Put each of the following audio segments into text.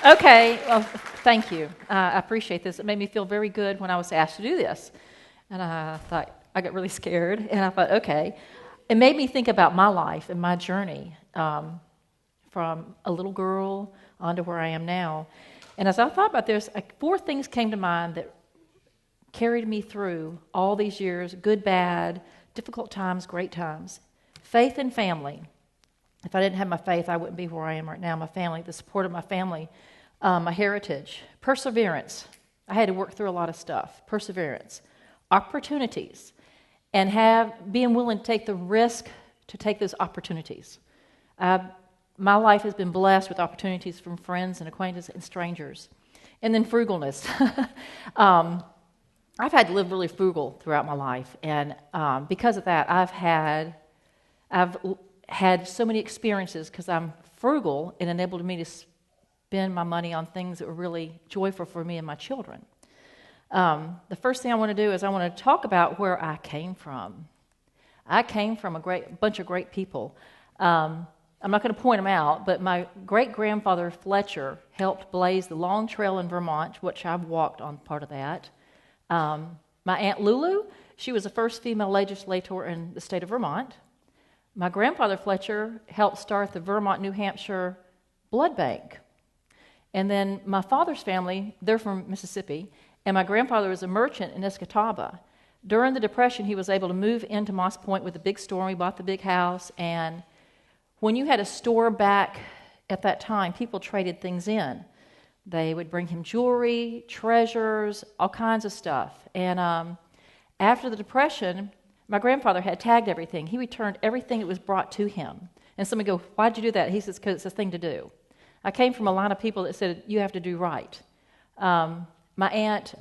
Okay, well, thank you. I appreciate this. It made me feel very good when I was asked to do this. And I thought, I got really scared, and I thought, okay. It made me think about my life and my journey from a little girl on to where I am now. And as I thought about this, four things came to mind that carried me through all these years, good, bad, difficult times, great times. Faith and family. If I didn't have my faith, I wouldn't be where I am right now. My family, the support of my family, my heritage. Perseverance. I had to work through a lot of stuff. Perseverance. Opportunities. And being willing to take the risk to take those opportunities. My life has been blessed with opportunities from friends and acquaintances and strangers. And then frugalness. I've had to live really frugal throughout my life, and because of that, I've had so many experiences because I'm frugal and enabled me to spend my money on things that were really joyful for me and my children. The first thing I want to do is I want to talk about where I came from. I came from a bunch of great people. I'm not going to point them out, but my great-grandfather Fletcher helped blaze the long trail in Vermont, which I've walked on part of that. My Aunt Lulu, she was the first female legislator in the state of Vermont. My grandfather Fletcher helped start the Vermont-New Hampshire Blood Bank. And then my father's family, they're from Mississippi, and my grandfather was a merchant in Escatawba. During the Depression, he was able to move into Moss Point with a big store, and we bought the big house. And when you had a store back at that time, people traded things in. They would bring him jewelry, treasures, all kinds of stuff. And after the Depression, my grandfather had tagged everything. He returned everything that was brought to him. And somebody go, why'd you do that? He says, because it's a thing to do. I came from a line of people that said, you have to do right. My aunt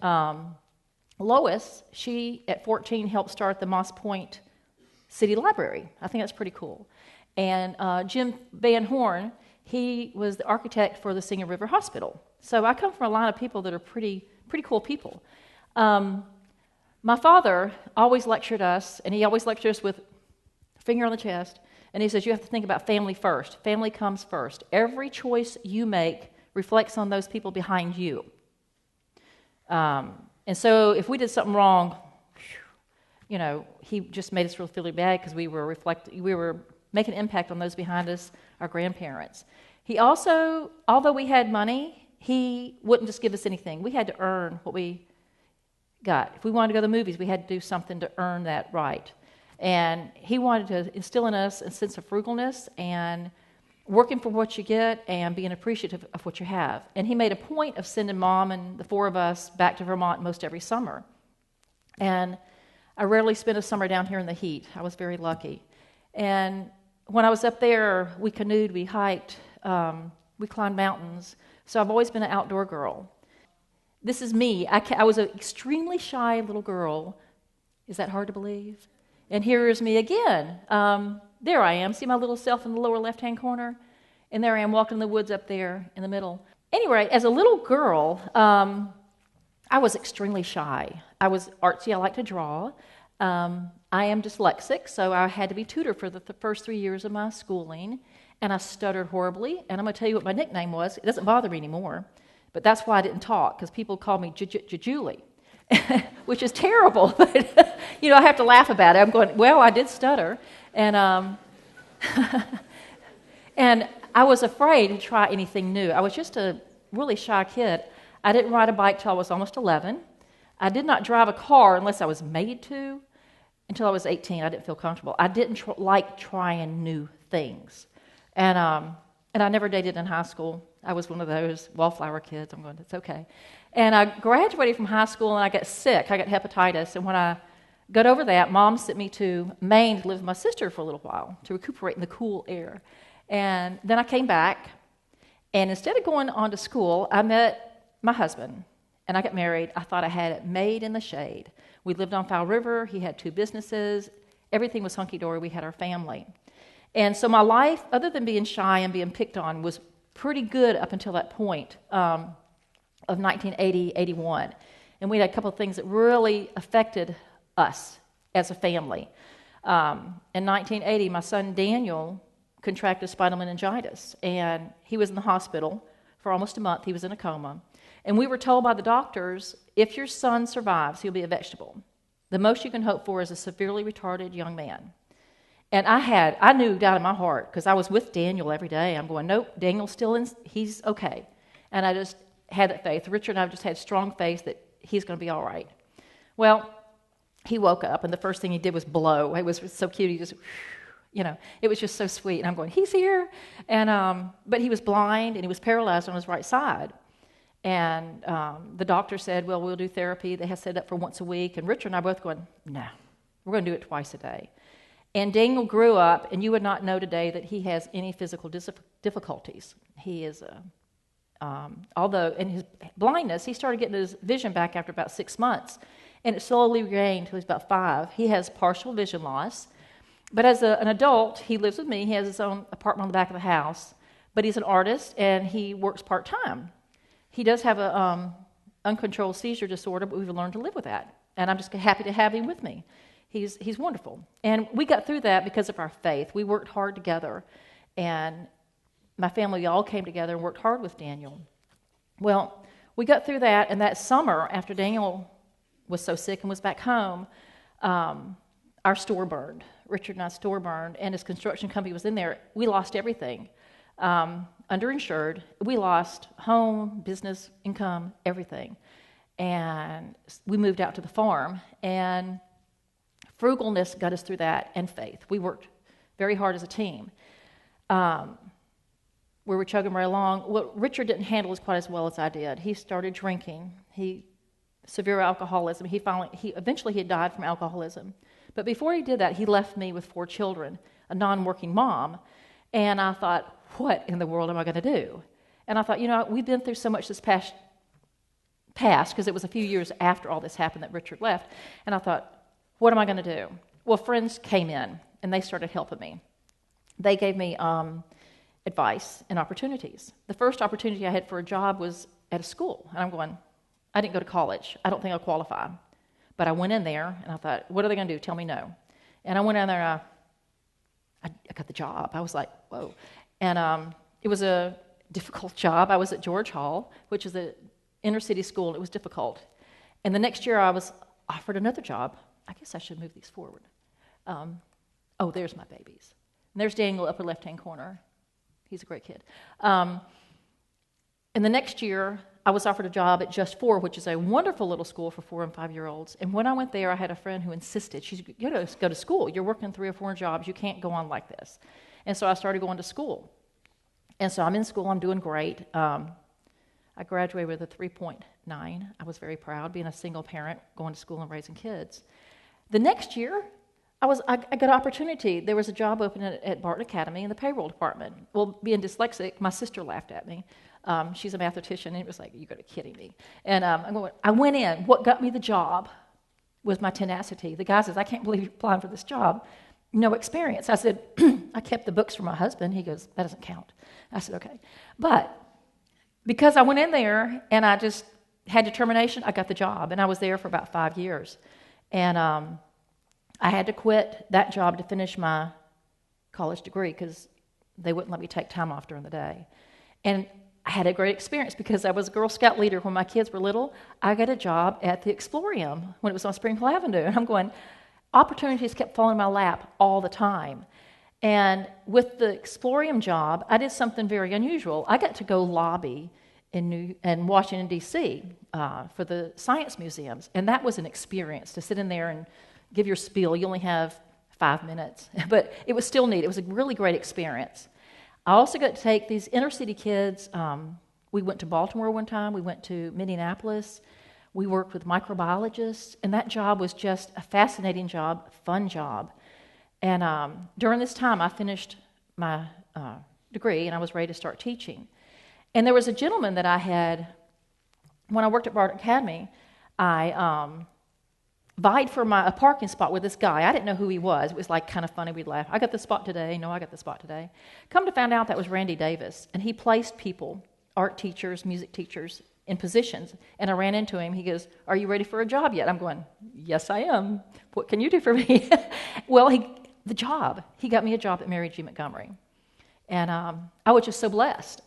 Lois, she, at 14, helped start the Moss Point City Library. I think that's pretty cool. And Jim Van Horn, he was the architect for the Singing River Hospital. So I come from a line of people that are pretty cool people. My father always lectured us, and he always lectured us with a finger on the chest, and he says, you have to think about family first. Family comes first. Every choice you make reflects on those people behind you. And so if we did something wrong, he just made us feel really bad because we were making an impact on those behind us, our grandparents. He also, although we had money, he wouldn't just give us anything. We had to earn what we got. If we wanted to go to the movies, we had to do something to earn that right. And he wanted to instill in us a sense of frugalness and working for what you get and being appreciative of what you have. And he made a point of sending Mom and the four of us back to Vermont most every summer. And I rarely spent a summer down here in the heat. I was very lucky. And when I was up there, we canoed, we hiked, we climbed mountains. So I've always been an outdoor girl. This is me. I was an extremely shy little girl. Is that hard to believe? And here is me again. There I am. See my little self in the lower left-hand corner? And there I am walking in the woods up there in the middle. Anyway, as a little girl, I was extremely shy. I was artsy. I like to draw. I am dyslexic, so I had to be tutored for the first 3 years of my schooling. And I stuttered horribly. And I'm going to tell you what my nickname was. It doesn't bother me anymore. But that's why I didn't talk, because people called me Julie, which is terrible. But, I have to laugh about it. I'm going, well, I did stutter. And and I was afraid to try anything new. I was just a really shy kid. I didn't ride a bike till I was almost 11. I did not drive a car unless I was made to. Until I was 18, I didn't feel comfortable. I didn't like trying new things. And I never dated in high school. I was one of those wallflower kids. I'm going, it's okay. And I graduated from high school, and I got sick. I got hepatitis. And when I got over that, Mom sent me to Maine to live with my sister for a little while to recuperate in the cool air. And then I came back, and instead of going on to school, I met my husband, and I got married. I thought I had it made in the shade. We lived on Fowl River. He had 2 businesses. Everything was hunky-dory. We had our family. And so my life, other than being shy and being picked on, was pretty good up until that point of 1980, 81. And we had a couple of things that really affected us as a family. In 1980, my son Daniel contracted spinal meningitis, and he was in the hospital for almost a month. He was in a coma. And we were told by the doctors, if your son survives, he'll be a vegetable. The most you can hope for is a severely retarded young man. And I knew down in my heart, because I was with Daniel every day, I'm going, nope, Daniel's still in, he's okay. And I just had that faith. Richard and I just had strong faith that he's going to be all right. Well, he woke up, and the first thing he did was blow. It was so cute. He just, it was just so sweet. And I'm going, he's here. And but he was blind, and he was paralyzed on his right side. And the doctor said, well, we'll do therapy. They had set up for once a week. And Richard and I both going, no, we're going to do it twice a day. And Daniel grew up, and you would not know today that he has any physical difficulties. He is, although in his blindness, he started getting his vision back after about 6 months. And it slowly regained until he's about 5. He has partial vision loss. But as an adult, he lives with me. He has his own apartment on the back of the house. But he's an artist, and he works part-time. He does have a uncontrolled seizure disorder, but we've learned to live with that. And I'm just happy to have him with me. He's wonderful. And we got through that because of our faith. We worked hard together. And my family all came together and worked hard with Daniel. Well, we got through that, and that summer, after Daniel was so sick and was back home, our store burned. Richard and I's store burned, and his construction company was in there. We lost everything. Underinsured. We lost home, business, income, everything. And we moved out to the farm, and frugalness got us through that, and faith. We worked very hard as a team. We were chugging right along. What Richard didn't handle it quite as well as I did. He started drinking. Severe alcoholism. Eventually he died from alcoholism. But before he did that, he left me with 4 children, a non-working mom. And I thought, what in the world am I going to do? And I thought, we've been through so much this past, because it was a few years after all this happened that Richard left. And I thought, what am I going to do? Well, friends came in, and they started helping me. They gave me advice and opportunities. The first opportunity I had for a job was at a school. And I'm going, I didn't go to college. I don't think I'll qualify. But I went in there, and I thought, what are they going to do? Tell me no. And I went in there, and I got the job. I was like, whoa. And it was a difficult job. I was at George Hall, which is an inner-city school, and it was difficult. And the next year, I was offered another job. I guess I should move these forward. There's my babies. And there's Daniel, upper left-hand corner. He's a great kid. And the next year, I was offered a job at Just 4, which is a wonderful little school for 4 and 5-year-olds. And when I went there, I had a friend who insisted, she's, you know, go to school. You're working 3 or 4 jobs. You can't go on like this. And so I started going to school. And so I'm in school. I'm doing great. I graduated with a 3.9. I was very proud, being a single parent, going to school and raising kids. The next year, I got an opportunity. There was a job open at Barton Academy in the payroll department. Well, being dyslexic, my sister laughed at me. She's a mathematician, and it was like, you got to be kidding me. And I went in. What got me the job was my tenacity. The guy says, I can't believe you're applying for this job. No experience. I said, I kept the books for my husband. He goes, that doesn't count. I said, okay. But because I went in there and I just had determination, I got the job. And I was there for about 5 years. And I had to quit that job to finish my college degree because they wouldn't let me take time off during the day. And I had a great experience because I was a Girl Scout leader when my kids were little. I got a job at the Explorium when it was on Spring Hill Avenue. And I'm going, opportunities kept falling in my lap all the time. And with the Explorium job, I did something very unusual. I got to go lobby in Washington, D.C. For the science museums. And that was an experience to sit in there and give your spiel. You only have 5 minutes. But it was still neat. It was a really great experience. I also got to take these inner city kids. We went to Baltimore one time. We went to Minneapolis. We worked with microbiologists. And that job was just a fascinating job, fun job. And during this time, I finished my degree, and I was ready to start teaching. And there was a gentleman that I had, when I worked at Barton Academy, I vied for a parking spot with this guy. I didn't know who he was. It was like kind of funny. We'd laugh. I got the spot today. No, I got the spot today. Come to find out that was Randy Davis. And he placed people, art teachers, music teachers, in positions. And I ran into him. He goes, are you ready for a job yet? I'm going, yes, I am. What can you do for me? Well, the job. He got me a job at Mary G. Montgomery. And I was just so blessed.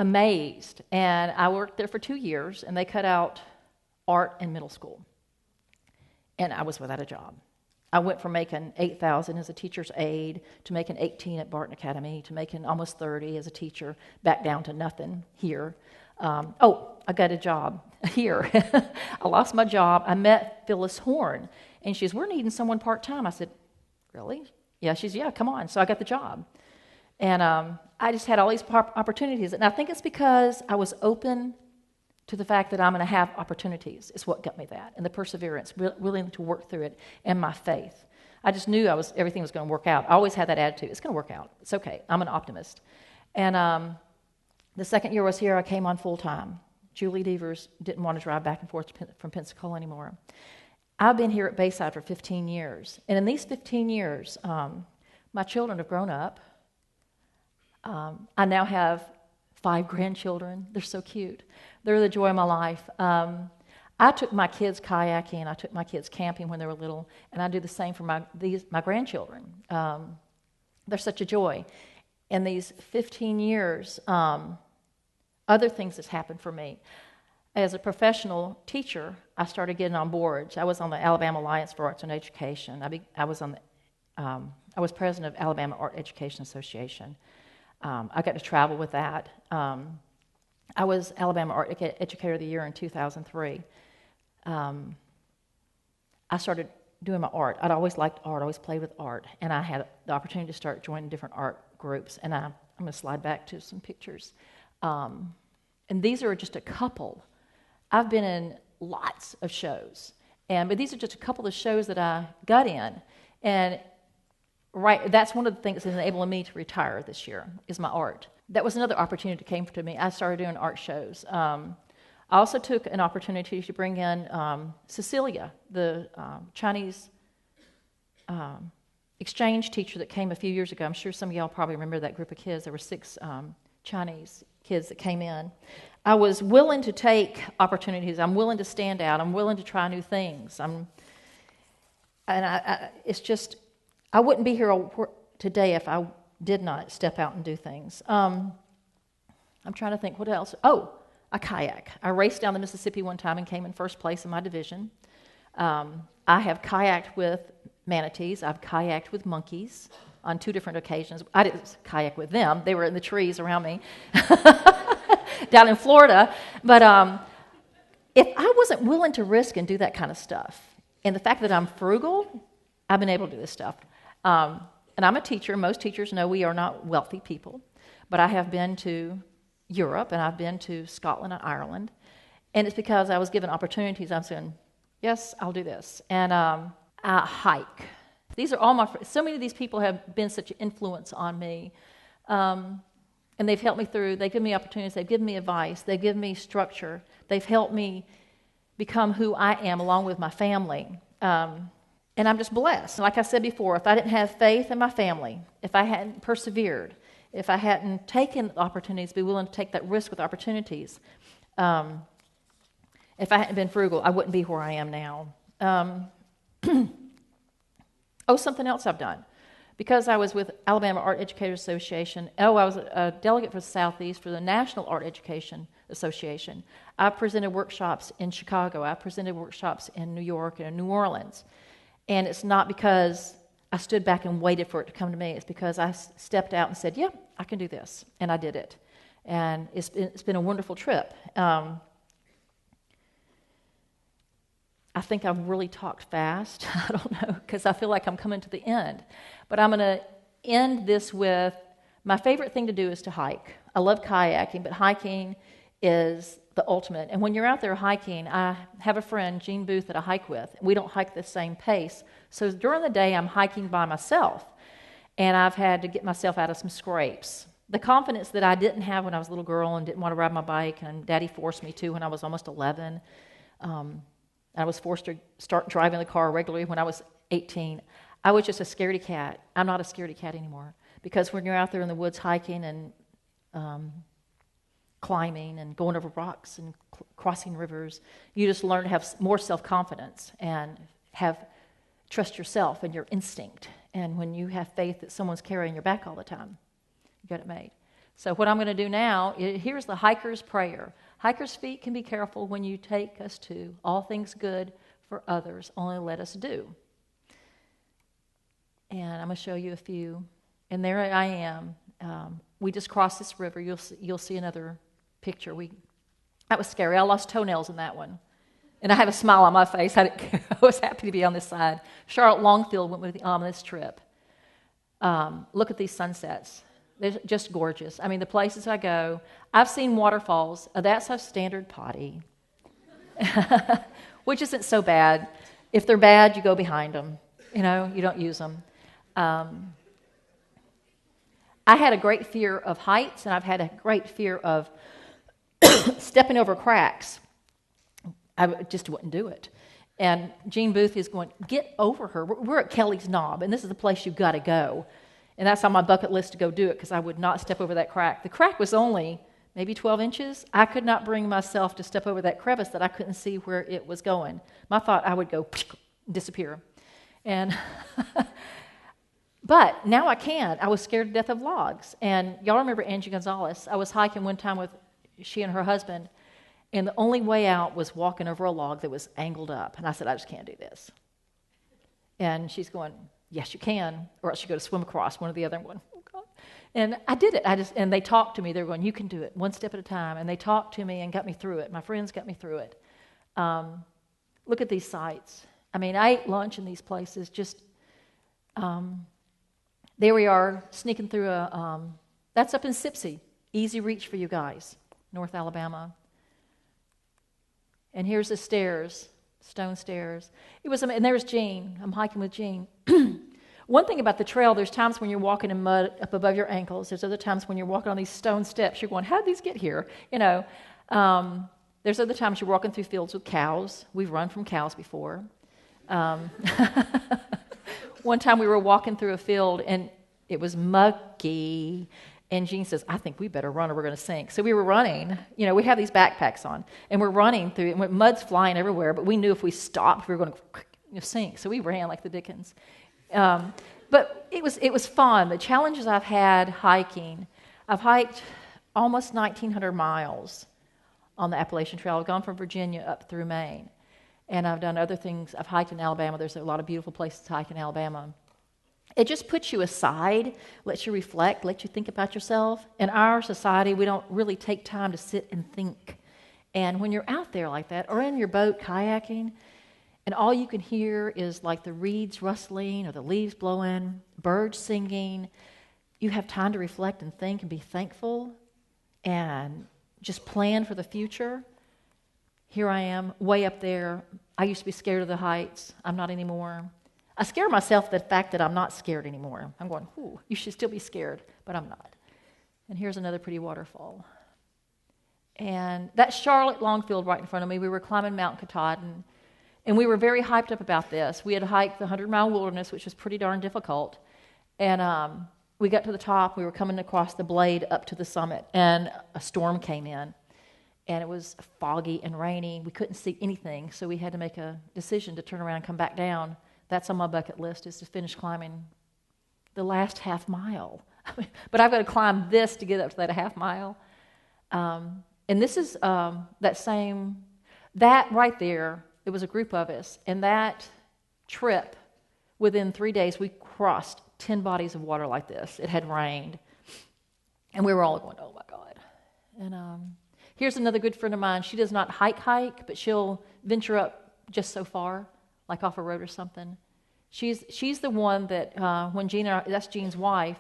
amazed. And I worked there for 2 years, and they cut out art in middle school. And I was without a job. I went from making $8,000 as a teacher's aide to making $18,000 at Barton Academy to making almost $30,000 as a teacher, back down to nothing here. I got a job here. I lost my job. I met Phyllis Horn, and she says, "We're needing someone part-time." I said, "Really?" Yeah, she's, "Yeah, come on." So I got the job. And I just had all these opportunities. And I think it's because I was open to the fact that I'm going to have opportunities is what got me that. And the perseverance, willing to work through it, and my faith. I just knew everything was going to work out. I always had that attitude. It's going to work out. It's okay. I'm an optimist. And the second year I was here, I came on full-time. Julie Devers didn't want to drive back and forth from Pensacola anymore. I've been here at Bayside for 15 years. And in these 15 years, my children have grown up. I now have 5 grandchildren. They're so cute. They're the joy of my life. I took my kids kayaking. I took my kids camping when they were little, and I do the same for my grandchildren. They're such a joy. In these 15 years, other things that's happened for me. As a professional teacher, I started getting on boards. I was on the Alabama Alliance for Arts and Education. I was president of Alabama Art Education Association. I got to travel with that. I was Alabama Art Educator of the Year in 2003. I started doing my art. I'd always liked art, always played with art, and I had the opportunity to start joining different art groups. And I'm going to slide back to some pictures. And these are just a couple. I've been in lots of shows, but these are just a couple of shows that I got in. And that's one of the things that's enabling me to retire this year, is my art. That was another opportunity that came to me. I started doing art shows. I also took an opportunity to bring in Cecilia, the Chinese exchange teacher that came a few years ago. I'm sure some of y'all probably remember that group of kids. There were 6 Chinese kids that came in. I was willing to take opportunities. I'm willing to stand out. I'm willing to try new things. It's just, I wouldn't be here today if I did not step out and do things. I'm trying to think what else. I kayak. I raced down the Mississippi one time and came in first place in my division. I have kayaked with manatees. I've kayaked with monkeys on 2 different occasions. I didn't kayak with them. They were in the trees around me down in Florida. But if I wasn't willing to risk and do that kind of stuff, and the fact that I'm frugal, I've been able to do this stuff. And I'm a teacher. Most teachers know we are not wealthy people. But I have been to Europe, and I've been to Scotland and Ireland. And it's because I was given opportunities. I'm saying, yes, I'll do this. And I hike. These are all so many of these people have been such an influence on me. And they've helped me through. They give me opportunities. They've given me advice. They give me structure. They've helped me become who I am along with my family. And I'm just blessed. Like I said before, if I didn't have faith in my family, if I hadn't persevered, if I hadn't taken opportunities, be willing to take that risk with opportunities, if I hadn't been frugal, I wouldn't be where I am now. Something else I've done. Because I was with Alabama Art Educators Association, I was a delegate for the Southeast for the National Art Education Association. I presented workshops in Chicago. I presented workshops in New York and in New Orleans. And it's not because I stood back and waited for it to come to me. It's because I stepped out and said, yeah, I can do this. And I did it. And it's been a wonderful trip. I think I've really talked fast. I don't know, because I feel like I'm coming to the end. But I'm going to end this with, my favorite thing to do is to hike. I love kayaking, but hiking is the ultimate. And when you're out there hiking, I have a friend, Jean Booth, that I hike with. We don't hike the same pace. So during the day, I'm hiking by myself. And I've had to get myself out of some scrapes. The confidence that I didn't have when I was a little girl and didn't want to ride my bike, and Daddy forced me to when I was almost 11. I was forced to start driving the car regularly when I was 18. I was just a scaredy cat. I'm not a scaredy cat anymore. Because when you're out there in the woods hiking and climbing and going over rocks and crossing rivers, you just learn to have more self-confidence and trust yourself and your instinct. And when you have faith that someone's carrying your back all the time, you got it made. So what I'm going to do now, here's the hiker's prayer. Hiker's feet can be careful when you take us to all things good for others, only let us do. And I'm going to show you a few. And there I am. We just crossed this river. You'll see another picture. That was scary. I lost toenails in that one. And I have a smile on my face. I was happy to be on this side. Charlotte Longfield went with me on this trip. Look at these sunsets. They're just gorgeous. I mean, the places I go, I've seen waterfalls. That's a standard potty, which isn't so bad. If they're bad, you go behind them. You don't use them. I had a great fear of heights, and I've had a great fear of stepping over cracks. I just wouldn't do it. And Gene Booth is going, get over her. We're at Kelly's Knob, and this is the place you've got to go. And that's on my bucket list to go do it, because I would not step over that crack. The crack was only maybe 12 inches. I could not bring myself to step over that crevice that I couldn't see where it was going. I thought I would go disappear. And but now I can. I was scared to death of logs. And y'all remember Angie Gonzalez? I was hiking one time with she and her husband, and the only way out was walking over a log that was angled up. And I said, I just can't do this. And she's going, yes, you can, or else you go to swim across, one or the other. I'm going, oh, God. And I did it. And they talked to me. They were going, you can do it, one step at a time. And they talked to me and got me through it. My friends got me through it. Look at these sights. I mean, I ate lunch in these places. Just there we are, sneaking through that's up in Sipsey. Easy reach for you guys, North Alabama. And here's the stairs, stone stairs. And there's Jean. I'm hiking with Jean. One thing about the trail, there's times when you're walking in mud up above your ankles. There's other times when you're walking on these stone steps. You're going, how did these get here? There's other times you're walking through fields with cows. We've run from cows before. One time we were walking through a field, and it was mucky. And Jean says, I think we better run or we're going to sink. So we were running. We have these backpacks on, and we're running through, and mud's flying everywhere, but we knew if we stopped, we were going to sink. So we ran like the Dickens. But it was fun. The challenges I've had hiking, I've hiked almost 1,900 miles on the Appalachian Trail. I've gone from Virginia up through Maine. And I've done other things. I've hiked in Alabama. There's a lot of beautiful places to hike in Alabama. It just puts you aside, lets you reflect, lets you think about yourself. In our society, we don't really take time to sit and think. And when you're out there like that, or in your boat kayaking, and all you can hear is like the reeds rustling or the leaves blowing, birds singing, you have time to reflect and think and be thankful and just plan for the future. Here I am, way up there. I used to be scared of the heights. I'm not anymore. I scare myself the fact that I'm not scared anymore. I'm going, ooh, you should still be scared, but I'm not. And here's another pretty waterfall. And that's Charlotte Longfield right in front of me. We were climbing Mount Katahdin, and we were very hyped up about this. We had hiked the 100-mile wilderness, which was pretty darn difficult. And we got to the top. We were coming across the blade up to the summit, and a storm came in. And it was foggy and rainy. We couldn't see anything, so we had to make a decision to turn around and come back down. That's on my bucket list, is to finish climbing the last half mile. But I've got to climb this to get up to that half mile. And this is that right there, it was a group of us. And that trip, within 3 days, we crossed 10 bodies of water like this. It had rained. And we were all going, oh, my God. And here's another good friend of mine. She does not hike, but she'll venture up just so far, like off a road or something. She's the one that when that's Jean's wife,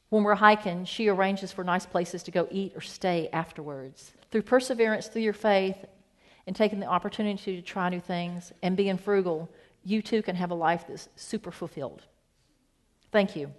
when we're hiking, she arranges for nice places to go eat or stay afterwards. Through perseverance, through your faith, and taking the opportunity to try new things and being frugal, you too can have a life that's super fulfilled. Thank you.